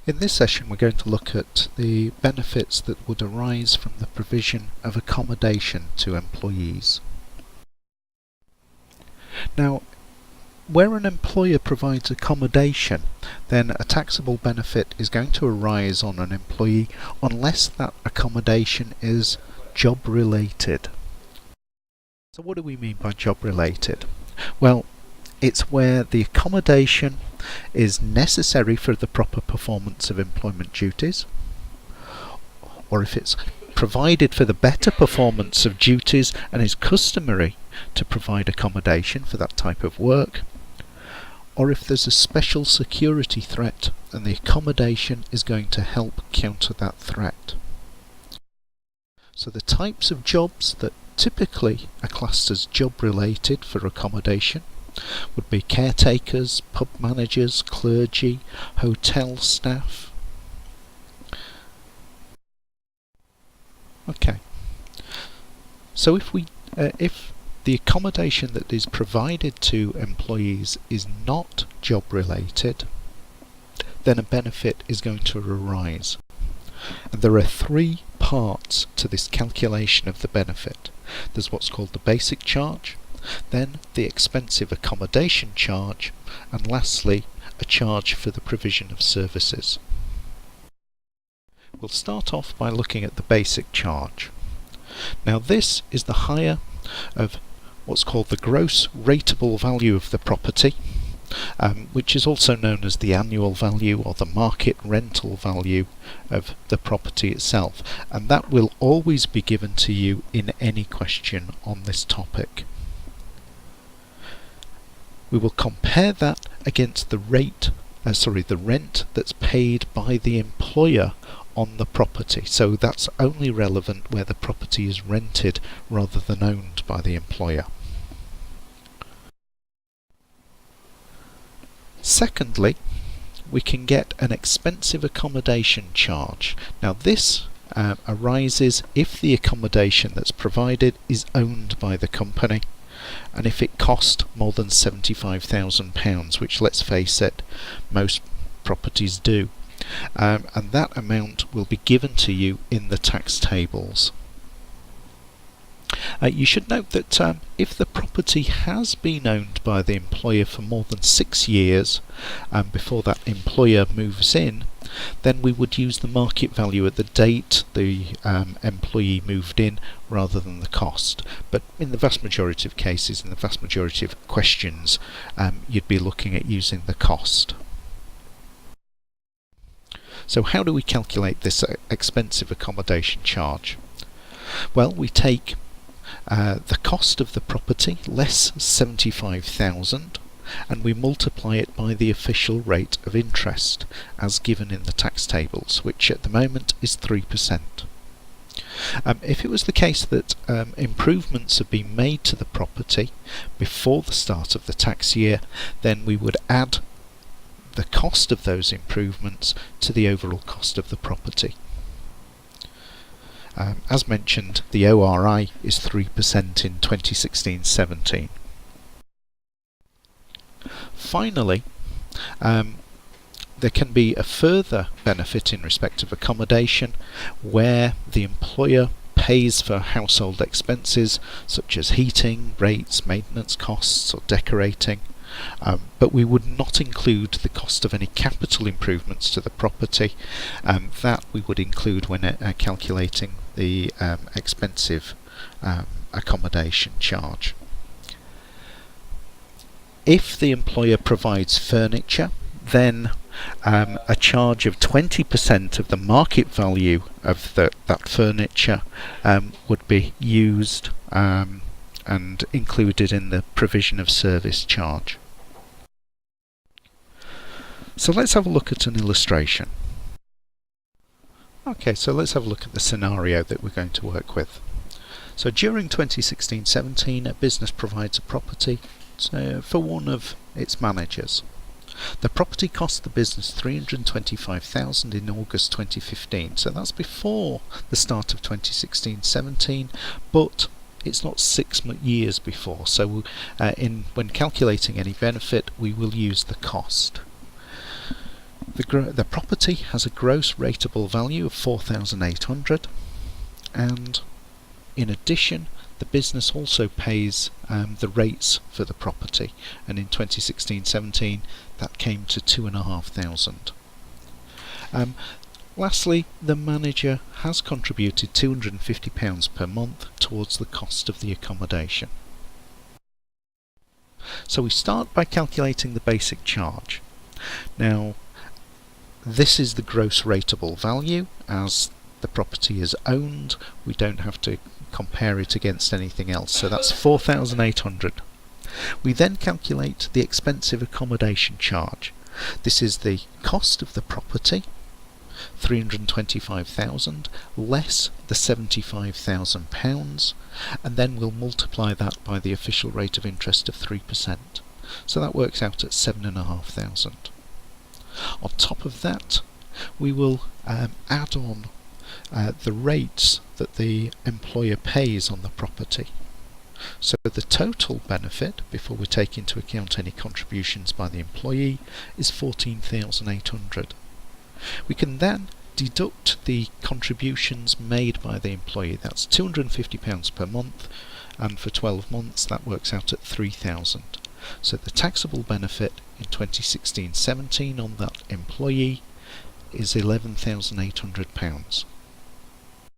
In this session we're going to look at the benefits that would arise from the provision of accommodation to employees. Now, where an employer provides accommodation, then a taxable benefit is going to arise on an employee unless that accommodation is job related. So what do we mean by job related? Well, it's where the accommodation is necessary for the proper performance of employment duties, or if it's provided for the better performance of duties and is customary to provide accommodation for that type of work, or if there's a special security threat and the accommodation is going to help counter that threat. So the types of jobs that typically are classed as job related for accommodation would be caretakers, pub managers, clergy, hotel staff. Okay, so if the accommodation that is provided to employees is not job related, then a benefit is going to arise. And there are three parts to this calculation of the benefit. There's what's called the basic charge, then the expensive accommodation charge, and lastly a charge for the provision of services. We'll start off by looking at the basic charge. Now this is the hire of what's called the gross rateable value of the property, which is also known as the annual value or the market rental value of the property itself, and that will always be given to you in any question on this topic. We will compare that against the rent that's paid by the employer on the property. So that's only relevant where the property is rented rather than owned by the employer. Secondly, we can get an expensive accommodation charge. Now this arises if the accommodation that's provided is owned by the company, and if it cost more than £75,000, which, let's face it, most properties do, and that amount will be given to you in the tax tables. You should note that if the property has been owned by the employer for more than 6 years before that employer moves in, then we would use the market value at the date the employee moved in rather than the cost. But in the vast majority of cases, in the vast majority of questions, you'd be looking at using the cost. So how do we calculate this expensive accommodation charge? Well, we take the cost of the property less 75,000 and we multiply it by the official rate of interest as given in the tax tables, which at the moment is 3%. If it was the case that improvements have been made to the property before the start of the tax year, then we would add the cost of those improvements to the overall cost of the property. As mentioned, the ORI is 3% in 2016-17. Finally, there can be a further benefit in respect of accommodation where the employer pays for household expenses such as heating, rates, maintenance costs or decorating, but we would not include the cost of any capital improvements to the property. That we would include when calculating the expensive accommodation charge. If the employer provides furniture, then a charge of 20% of the market value of that furniture would be used and included in the provision of service charge. So let's have a look at an illustration. Okay, so let's have a look at the scenario that we're going to work with. So during 2016-17, a business provides a property for one of its managers. The property cost the business $325,000 in August 2015, so that's before the start of 2016-17, but it's not 6 years before, so when calculating any benefit we will use the cost. The property has a gross rateable value of 4,800, and in addition the business also pays the rates for the property, and in 2016-17 that came to 2,500. Lastly, the manager has contributed £250 per month towards the cost of the accommodation. So we start by calculating the basic charge. Now, this is the gross rateable value. As the property is owned, we don't have to compare it against anything else, so that's 4,800. We then calculate the expensive accommodation charge. This is the cost of the property, 325,000, less the £75,000, and then we'll multiply that by the official rate of interest of 3%. So that works out at 7,500. On top of that, we will add on the rates that the employer pays on the property. So the total benefit, before we take into account any contributions by the employee, is 14,800. We can then deduct the contributions made by the employee. That's £250 per month, and for 12 months that works out at 3,000. So the taxable benefit in 2016-17 on that employee is £11,800.